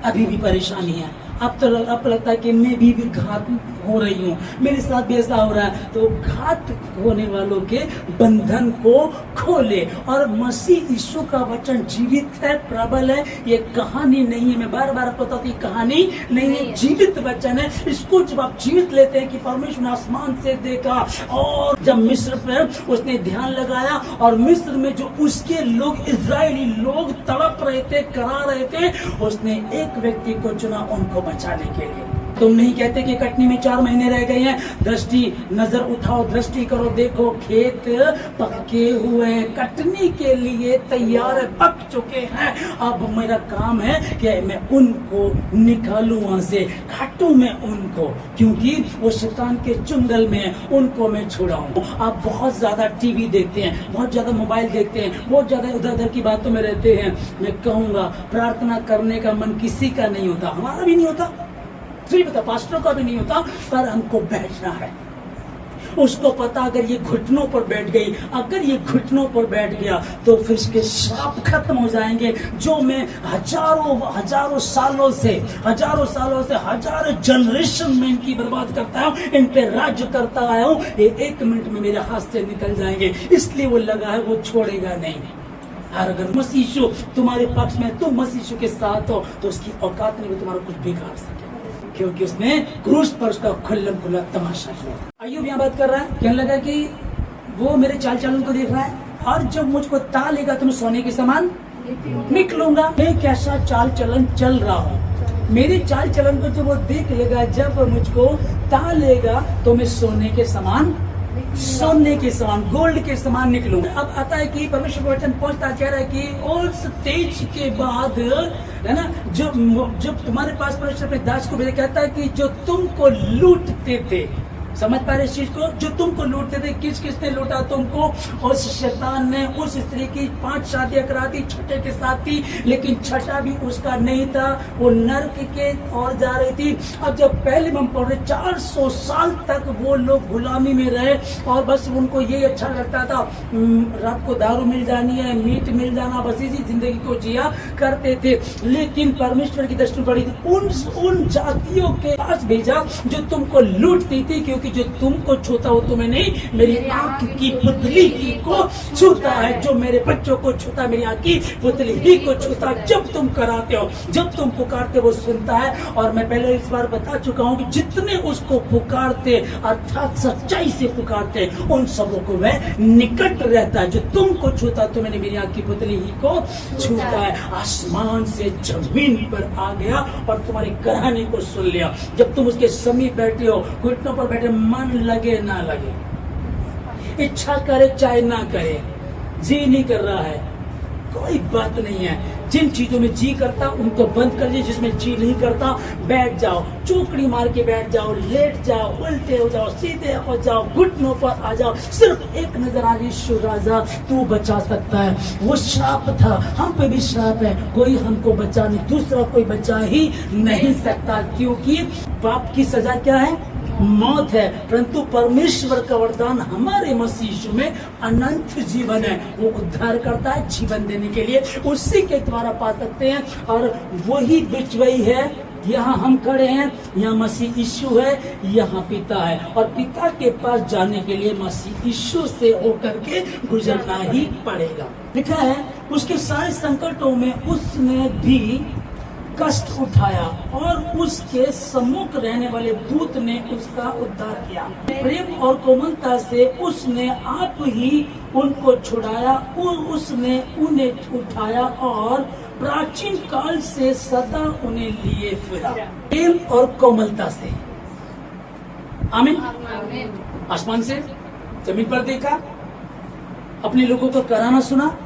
अभी भी परेशानी है, आपको लगता है कि मैं भी घात हो रही हूँ, मेरे साथ भी ऐसा हो रहा है, तो घात होने वालों के बंधन को खोले। और मसीह यीशु का वचन जीवित है, प्रबल है, ये कहानी नहीं है। मैं बार बार आपको बताती, कहानी नहीं है, जीवित वचन है। इसको जब आप जीवित लेते हैं कि परमेश्वर ने आसमान से देखा, और जब मिस्र पर उसने ध्यान लगाया और मिस्र में जो उसके लोग, इजरायली लोग तड़प रहे थे, करा रहे थे, उसने एक व्यक्ति को चुना उनको बचाने के लिए। तुम नहीं कहते कि कटनी में 4 महीने रह गए हैं, दृष्टि नजर उठाओ, दृष्टि करो, देखो खेत पके हुए, कटनी के लिए तैयार है, पक चुके हैं। अब मेरा काम है कि मैं उनको निकालूं वहां से, काटूं मैं उनको, क्योंकि वो शैतान के चुंगल में उनको मैं छुड़ाऊं। आप बहुत ज्यादा टीवी देखते हैं, बहुत ज्यादा मोबाइल देखते हैं, बहुत ज्यादा उधर उधर की बातों में रहते हैं। मैं कहूंगा प्रार्थना करने का मन किसी का नहीं होता, हमारा भी नहीं होता, पास्टरों का भी नहीं होता, पर हमको बैठना है। उसको पता अगर ये घुटनों पर बैठ गई, अगर ये घुटनों पर बैठ गया तो फिर इसके श्राप खत्म हो जाएंगे। जो मैं हजारों सालों से हजारों जनरेशन में इनकी बर्बाद करता हूँ, इन पे राज्य करता आया हूँ, ये 1 मिनट में मेरे हाथ से निकल जाएंगे। इसलिए वो लगा है, वो छोड़ेगा नहीं। और अगर मसीह यीशु तुम्हारे पक्ष में, तुम मसीह यीशु के साथ हो, तो उसकी औकात नहीं, वो तुम्हारा कुछ बिगाड़ सके, क्योंकि उसने क्रूस पर उसका खुल्लम खुल्ला तमाशा किया। अय्यूब यहाँ बात कर रहा है, कहने लगा कि वो मेरे चाल चलन को देख रहा है, और जब मुझको ता लेगा तो मैं सोने के समान निकलूंगा। मैं कैसा चाल चलन चल रहा हूँ, मेरे चाल चलन को जब वो देख लेगा, जब मुझको ता लेगा तो मैं सोने के समान, गोल्ड के समान निकलूंगा। अब आता है कि परमेश्वर वचन पहुंचता कह रहा है कि उस तेज के बाद, है ना, जब तुम्हारे पास परमेश्वर अपने दास को भेजा, कहता है कि जो तुमको लूटते थे, समझ पा रहे इस चीज को, जो तुमको लूटते थे, किसने लूटा तुमको? उस शैतान ने उस स्त्री की 5 शादियां करा दी, छठे के साथ थी, लेकिन छठा भी उसका नहीं था, वो नर्क के और जा रही थी। अब जब पहले हम पढ़ रहे 400 साल तक वो लोग गुलामी में रहे, और बस उनको ये अच्छा लगता था, रात को दारू मिल जानी है, मीट मिल जाना, बस इसी जिंदगी को जिया करते थे। लेकिन परमेश्वर की दृष्टि पड़ी थी उन जातियों के पास भेजा जो तुमको लूटती थी, क्योंकि जो तुमको छूता हो तुम्हें नहीं, मेरी आंख की पुतली ही को छूता है। जो मेरे बच्चों को छूता, मेरी आंख की पुतली ही को छूता। जब तुम कराते हो, जब तुम पुकारते, वो सुनता है। और मैं पहले इस बार बता चुका हूँ कि जितने उसको पुकारते, अर्थात सच्चाई से पुकारते, उन सबों को वह निकट रहता है। जो तुमको छूता, तो मैंने मेरी आंख की पुतली ही को छूता है। आसमान से जमीन पर आ गया और तुम्हारे कराने को सुन लिया। जब तुम उसके समीप बैठे हो, घुटनों पर बैठे, मन लगे ना लगे, इच्छा करे चाहे ना करे, जी नहीं कर रहा है, कोई बात नहीं है। जिन चीजों में जी करता उनको बंद कर दीजिए, जिसमें जी नहीं करता बैठ जाओ, चौकड़ी मार के बैठ जाओ, लेट जाओ, उल्टे हो जाओ, सीधे हो जाओ, घुटनों पर आ जाओ। सिर्फ एक नजर आ, यीशु राजा तू बचा सकता है। वो श्राप था, हम पे भी श्राप है, कोई हमको बचा नहीं, दूसरा कोई बचा ही नहीं सकता, क्योंकि पाप की सजा क्या है? मौत है। परंतु परमेश्वर का वरदान हमारे मसीह यीशु में अनंत जीवन है। वो उद्धार करता है जीवन देने के लिए, उसी के द्वारा पा सकते हैं। और वही बिचवई है यहाँ हम खड़े हैं, यहाँ मसीह यीशु है, यहाँ पिता है, और पिता के पास जाने के लिए मसीह यीशु से होकर के गुजरना ही पड़ेगा। लिखा है उसके सारे संकटों में उसने भी कष्ट उठाया और उसके सम्मुख रहने वाले दूत ने उसका उद्धार किया। प्रेम और कोमलता से उसने आप ही उनको छुड़ाया और उसने उन्हें उठाया और प्राचीन काल से सदा उन्हें लिए फिरा। प्रेम और कोमलता से, आमीन। आसमान से जमीन पर देखा, अपने लोगों को कराना सुना,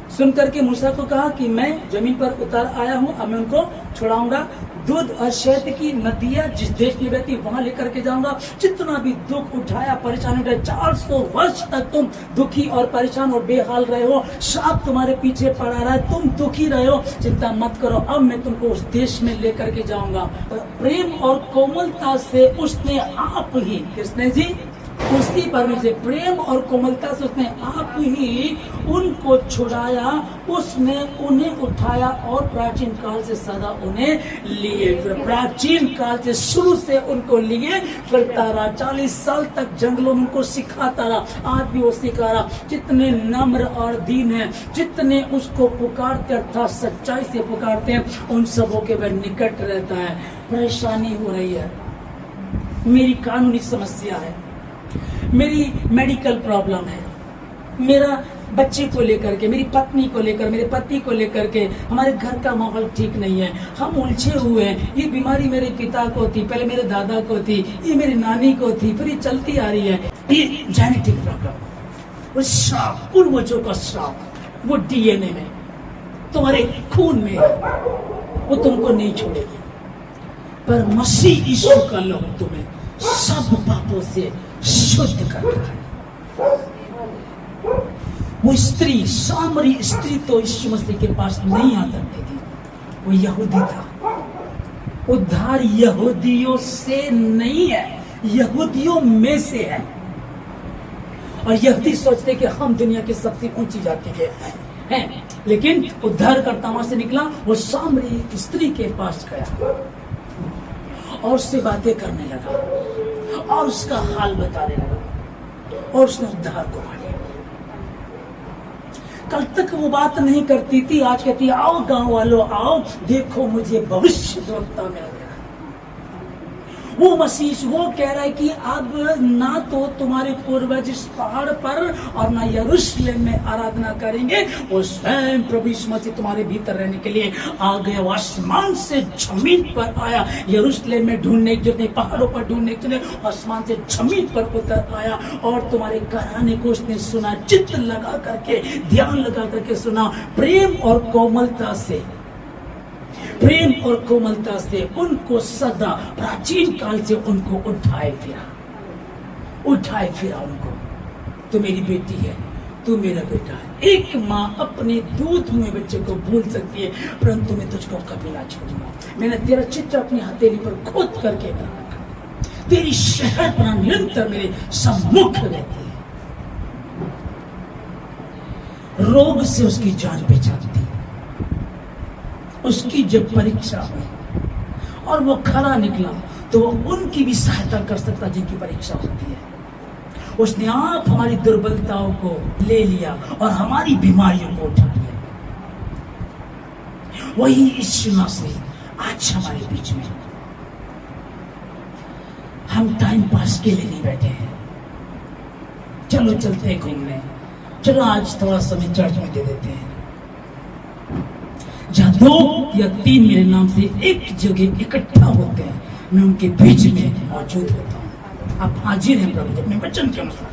सुन करके मूसा को कहा कि मैं जमीन पर उतर आया हूँ, अब मैं उनको छुड़ाऊंगा। दूध और शहद की नदियां जिस देश में बहती वहां लेकर के जाऊंगा। जितना भी दुख उठाया, परेशानी उठाया, 400 वर्ष तक तुम दुखी और परेशान और बेहाल रहे हो, श्राप तुम्हारे पीछे पड़ा रहा है, तुम दुखी रहे हो, चिंता मत करो, अब मैं तुमको उस देश में लेकर के जाऊंगा। प्रेम और कोमलता से उसने आप ही, किसने जी? उसी परमेश्वर से प्रेम और कोमलता से उसने आप ही उनको छुड़ाया, उसने उन्हें उठाया और प्राचीन काल से सदा उन्हें लिए। फिर प्राचीन काल से शुरू से उनको लिए फिरता रहा, 40 साल तक जंगलों में उनको सिखाता रहा, आज भी वो सिखा रहा। जितने नम्र और दीन हैं, जितने उसको पुकारते अर्थात सच्चाई से पुकारते हैं, उन सबों के वह निकट रहता है। परेशानी हो रही है, मेरी कानूनी समस्या है, मेरी मेडिकल प्रॉब्लम है, मेरा बच्चे को लेकर के, मेरी पत्नी को लेकर, मेरे पति को लेकर के, हमारे घर का माहौल ठीक नहीं है, हम उलझे हुए हैं। ये बीमारी मेरे पिता को थी, पहले मेरे दादा को थी, ये मेरी नानी को थी, फिर ये चलती आ रही है। ये जेनेटिक प्रॉब्लम, वो श्राप, पूर्वजों का श्राप, वो डीएनए में, तुम्हारे खून में है, वो तुमको नहीं छोड़ेगी। पर मसीह यीशु का लहू तुम्हें सब पापों से शुद्ध करता है। वो स्त्री, सामरी स्त्री तो यीशु मसीह के पास नहीं आ सकती थी, वो यहूदी था। उद्धार यहूदियों से नहीं है, यहूदियों में से है। और यहूदी सोचते कि हम दुनिया की सबसे ऊंची जाति के हैं, लेकिन उद्धार करता वहां से निकला, वो सामरी स्त्री के पास गया और उससे बातें करने लगा और उसका हाल बताने लगा और उसने उद्धार को पा लिया। कल तक वो बात नहीं करती थी, आज कहती है आओ गांव वालों आओ, देखो मुझे भविष्यद्वक्ता मिल गया। वो मसीह वो कह रहा है कि अब ना तो तुम्हारे पूर्वज इस पहाड़ पर और ना यरूशलेम में आराधना करेंगे, वो स्वयं प्रभु यीशु मसीह तुम्हारे भीतर रहने के लिए आ गया। वो आसमान से जमीन पर आया, यरूशलेम में ढूंढने की नहीं, पहाड़ों पर ढूंढने की नहीं, आसमान से जमीन पर उतर आया और तुम्हारे कराने को उसने सुना, चित्त लगा करके, ध्यान लगा करके सुना। प्रेम और कोमलता से, प्रेम और कोमलता से उनको सदा, प्राचीन काल से उनको उठाए फिरा उनको। तू मेरी बेटी है, तू मेरा बेटा है। एक माँ अपने दूध में बच्चे को भूल सकती है, परंतु मैं तुझको कभी ना छोड़ूंगा। मैंने तेरा चित्र अपनी हथेली पर खोद करके बना रखा, तेरी शहर बना निरंतर मेरे सम्मुख रहती है। रोग से उसकी जान बचाती, उसकी जब परीक्षा हुई और वो खरा निकला तो वो उनकी भी सहायता कर सकता जिनकी परीक्षा होती है। उसने आप हमारी दुर्बलताओं को ले लिया और हमारी बीमारियों को उठा लिया। वही यीशु मसीह आज हमारे बीच में। हम टाइम पास के लिए नहीं बैठे हैं, चलो चलते हैं घूमने, चलो आज थोड़ा समय चर्च में दे देते हैं। जहाँ 2 या 3 मेरे नाम से एक जगह इकट्ठा होते हैं, मैं उनके बीच में मौजूद होता हूँ। आप हाजिर हैं प्रभु अपने वचन के अनुसार,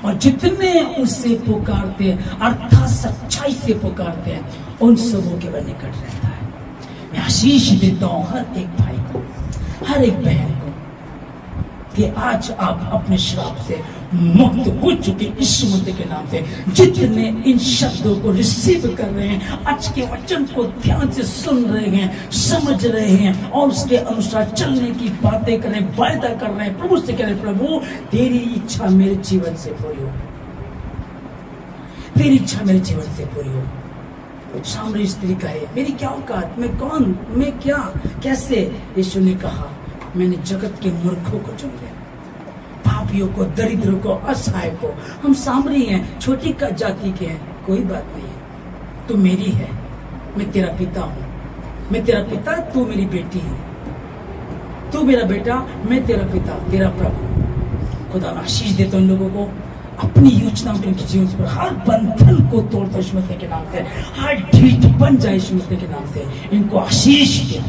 और जितने उससे पुकारते हैं अर्थात सच्चाई से पुकारते हैं, उन सबों के वह निकट रहता है। मैं आशीष देता हूँ हर एक भाई को, हर एक बहन को, कि आज आप अपने श्राप से मुक्त हो चुके यीशु मसीह के नाम से। जितने इन शब्दों को रिसीव कर रहे हैं, आज के वचन को ध्यान से सुन रहे हैं, समझ रहे हैं और उसके अनुसार चलने की बातें कर रहे हैं, वायदा कर रहे हैं, प्रभु से कह रहे हैं प्रभु तेरी इच्छा मेरे जीवन से पूरी हो, तेरी इच्छा मेरे जीवन से पूरी हो। सामरी स्त्री कहे, मेरी क्या औकात, मैं कौन, मैं क्या, कैसे? यीशु ने कहा, मैंने जगत के मूर्खों को चुन लिया, पापियों को, दरिद्रों को, असहाय को। हम सामरी हैं, छोटी जाति के हैं, कोई बात नहीं है, तू मेरी है, मैं तेरा पिता हूँ, मैं तेरा पिता, तू मेरी बेटी है, तू मेरा बेटा, मैं तेरा पिता, तेरा प्रभु। खुदा आशीष देता उन लोगों को, अपनी योजनाओं के जीवन पर हर बंधन को तोड़ता यीशु मसीह के नाम से, हर ढीठ बन जाए यीशु मसीह के नाम से। इनको आशीष दे,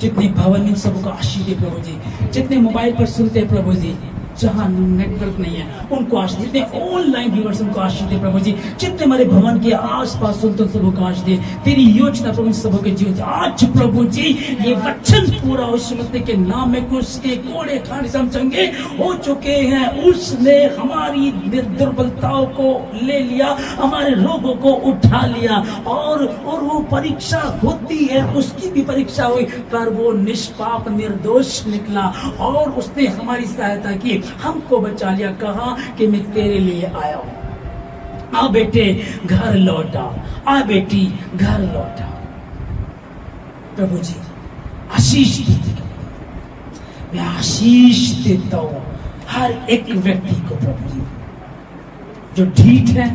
जितने भवन इन सबको आशीष दे प्रभु जी, जितने मोबाइल पर सुनते हैं प्रभु जी, जहाँ नेटवर्क नहीं है उनको आशीष, जितने ऑनलाइन व्यूअर्स उनको आशीष दे प्रभु जी, जितने हमारे भवन के आसपास सुनते सबों को आशीष दे। तेरी योजना प्रभु सबों के जीवन आज प्रभु जी ये वचन पूरा हो यीशु मसीह के नाम में। कुछ के कोड़े खाने से हम चंगे हो चुके हैं, उसने हमारी दुर्बलताओं को ले लिया, हमारे रोगों को उठा लिया, और वो परीक्षा होती है, उसकी भी परीक्षा हुई, पर वो निष्पाप निर्दोष निकला और उसने हमारी सहायता की, हमको बचा लिया। कहा कि मैं तेरे लिए आया हूं, आ बेटे घर लौटा, आ बेटी घर लौटा। प्रभु जी आशीष दीजिए, मैं आशीष देता हूं हर एक व्यक्ति को प्रभु जी, जो ढीठ है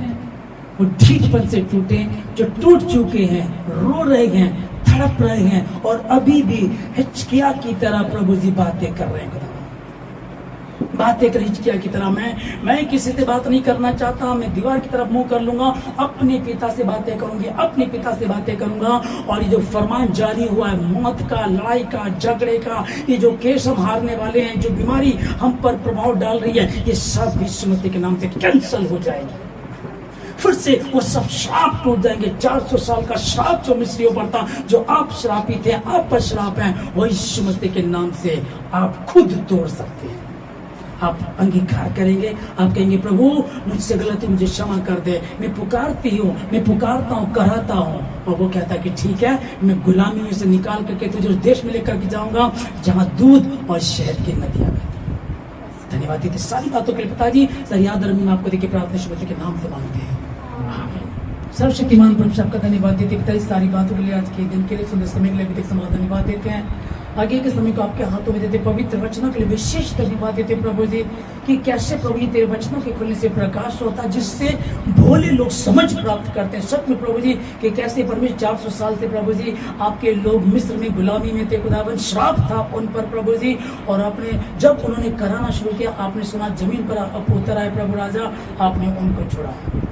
वो ढीठपन से टूटे, जो टूट चुके हैं, रो रहे हैं, तड़प रहे हैं और अभी भी हिचकिया की तरह प्रभु जी बातें कर रहे हैं, बातें कर हिचकिया की तरह। मैं किसी से बात नहीं करना चाहता, मैं दीवार की तरफ मुंह कर लूंगा, अपने पिता से बातें करूंगी, अपने पिता से बातें करूंगा। और ये जो फरमान जारी हुआ है मौत का, लड़ाई का, झगड़े का, ये जो केस हम हारने वाले हैं, जो बीमारी हम पर प्रभाव डाल रही है, ये सब यीशु मसीह के नाम से कैंसल हो जाएगी। फिर से वो सब श्राप टूट जाएंगे। 400 साल का श्राप जो मिस्रियों पर था, जो आप श्रापी थे, आप पर श्राप है, वो यीशु मसीह के नाम से आप खुद तोड़ सकते हैं। आप अंगीकार करेंगे, आप कहेंगे प्रभु मुझसे गलती, मुझे क्षमा कर दे, मैं पुकारती हूँ, मैं पुकारता हूँ, कराता हूँ। और वो कहता है कि ठीक है, मैं गुलामी में से निकाल करके तुझे उस देश में लेकर के जाऊंगा जहाँ दूध और शहद की नदियां बहती। धन्यवाद देते सारी बातों के लिए पिताजी। सर याद रखना, आपको देखिए प्रार्थना यीशु मसीह के नाम से मांगते हैं, सर्वशक्तिमान प्रभु आपका धन्यवाद देते पिताजी सारी बातों के लिए, आज के दिन के लिए, सुंदर समय के लिए भी समाधान धन्यवाद देते हैं। आगे के समय को आपके हाथों में देते, पवित्र वचनों के लिए विशेष धन्यवाद देते प्रभु जी, कि कैसे प्रभु जी तेरे वचनों के खुलने से प्रकाश होता है, जिससे भोले लोग समझ प्राप्त करते हैं। सच में प्रभु जी कि कैसे परमेश्वर 400 साल से प्रभु जी आपके लोग मिस्र में गुलामी में थे, खुदावन श्राप था उन पर प्रभु जी, और आपने जब उन्होंने कराना शुरू किया, आपने सुना जमीन पर उतर आए प्रभु राजा, आपने उनको छुड़ाया।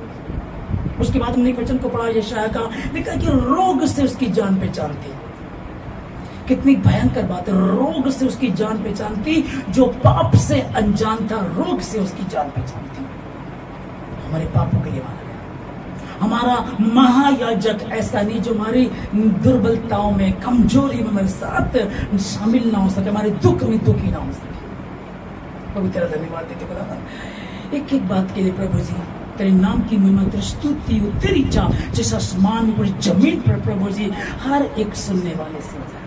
उसके बाद हमने वचन को पढ़ा यशायाह का, लिखा कि रोग से उसकी जान पहचान थी। कितनी भयंकर बात है, रोग से उसकी जान पहचान थी, जो पाप से अनजान था, रोग से उसकी जान पहचान थी। हमारे पापों के लिए मारा गया। हमारा महायाजक ऐसा नहीं जो हमारी दुर्बलताओं में, कमजोरी में हमारे साथ शामिल ना हो सके, हमारे दुख में दुखी ना हो सके। प्रभु तेरा धन्यवाद देते खुदा एक एक बात के लिए प्रभु जी, तेरे नाम की महिमा, तेरी स्तुति हो, तेरी इच्छा जिस आसमान में पूरी जमीन पर प्रभु जी हर एक सुनने वाले से हो जाए।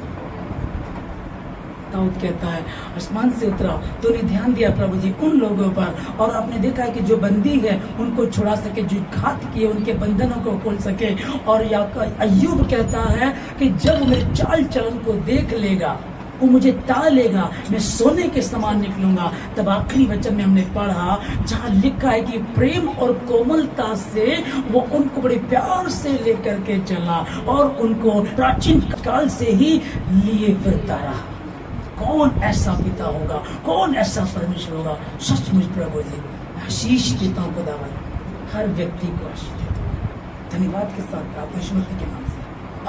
दाऊद कहता है आसमान से उतरा, तूने ध्यान दिया प्रभु जी उन लोगों पर, और आपने देखा है कि जो बंदी है उनको छुड़ा सके, जो घात किए उनके बंधनों को खोल सके। और अय्यूब कहता है कि जब मेरे चाल चलन को देख लेगा, वो मुझे टालेगा, मैं सोने के समान निकलूंगा। तब आखिरी वचन में हमने पढ़ा जहाँ लिखा है कि प्रेम और कोमलता से वो उनको बड़े प्यार से लेकर के चला और उनको प्राचीन काल से ही लिए फिरता रहा। कौन ऐसा पिता होगा, कौन ऐसा परमेश्वर होगा? सचमुच प्रभु जी आशीष देता हूँ खुदावन, हर व्यक्ति को आशीष देता हूँ। धन्यवाद के साथ प्रार्थना यीशु मसीह के नाम से,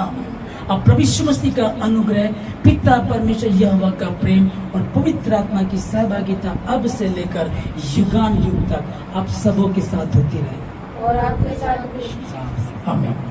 आमीन। अब प्रभु यीशु मसीह का अनुग्रह, पिता परमेश्वर यहोवा का प्रेम और पवित्र आत्मा की सहभागिता अब से लेकर युगान युग तक आप सबों के साथ होती रहे, और आपके साथ। आमीन।